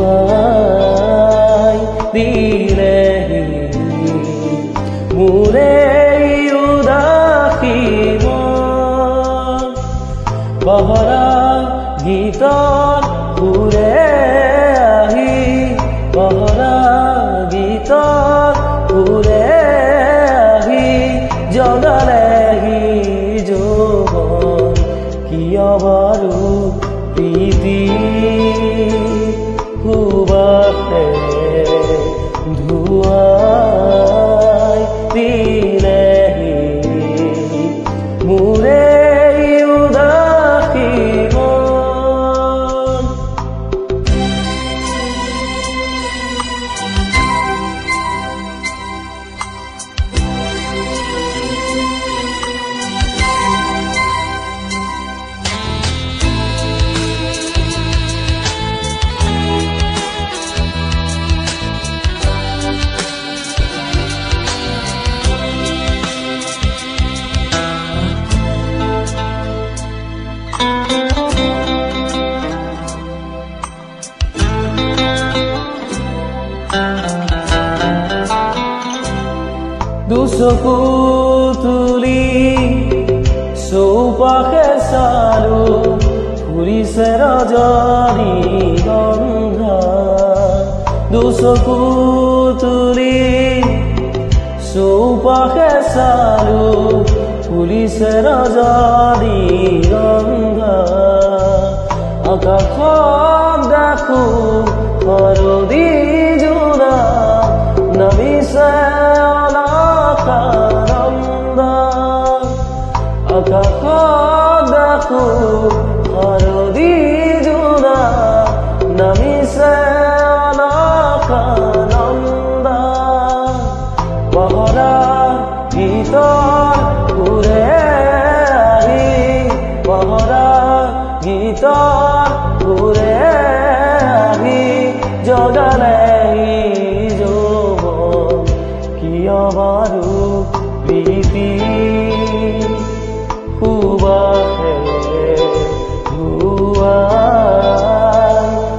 ধুৱাই দিলেহি মোৰে উদাসী মন পাহৰা গীতৰ সুৰে আহি পাহৰা গীতৰ সুৰে আহি জগালেহি যৌৱন কিয় বাৰু প্ৰীতি সুবাসে ধুৱাই দিলেহি মোৰে উদাসী মন দুচকু তুলি চৌপাশে চালো ফুৰিছে ৰজনীগন্ধা দুচকু তুলি চৌপাশে চালো ফুৰিছে ৰজনীগন্ধা আকাশত দেখো হৰদী জোৰা নামিছে আকাশত দেখো হৰদী জোৰা নামিছে অলকানন্দা পাহৰা গীতৰ সুৰে আহি পাহৰা গীতৰ সুৰে আহি জগালেহি যৌৱন কিয় বাৰু প্ৰীতি সুবাসে ধুৱাই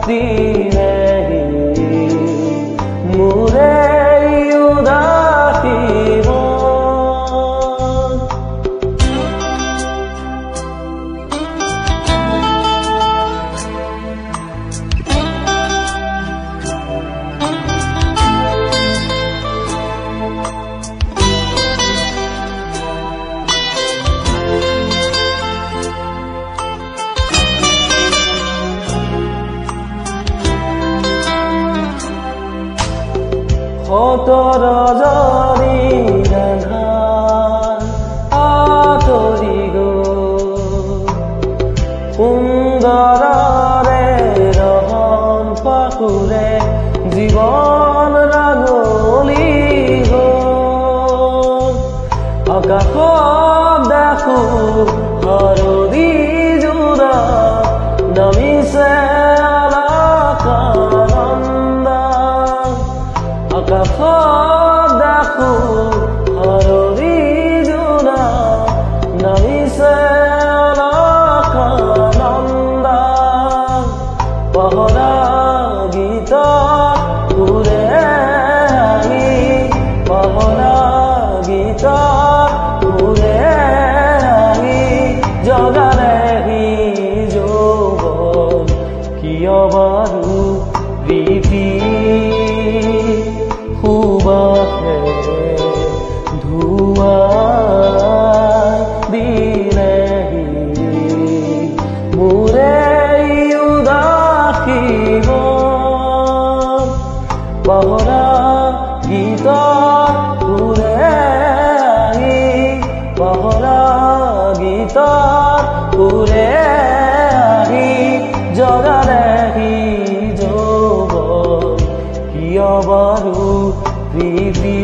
দিলেহি মোৰে উদাসী মন ৰজনী আঁতৰি গ'ল সুন্দৰৰে ৰহন পাখুৰে জীৱন ৰাঙলী গ'ল আকাশত দেখো হৰদী জোৰা নামিছে আকাশত দেখো হৰদী জোৰা নামিছে অলকানন্দা পাহৰা গীতৰ সুৰে আহি পাহৰা গীতৰ সুৰে আহি জগালেহি যৌৱন কিয় বাৰু প্ৰীতি সুবাসে ধুৱাই দিলেহি মোৰে উদাসী মন পাহৰা গীতৰ সুৰে আহি পাহৰা গীতৰ সুৰে আহি জগালেহি যৌৱন কিয় বাৰু প্ৰীতি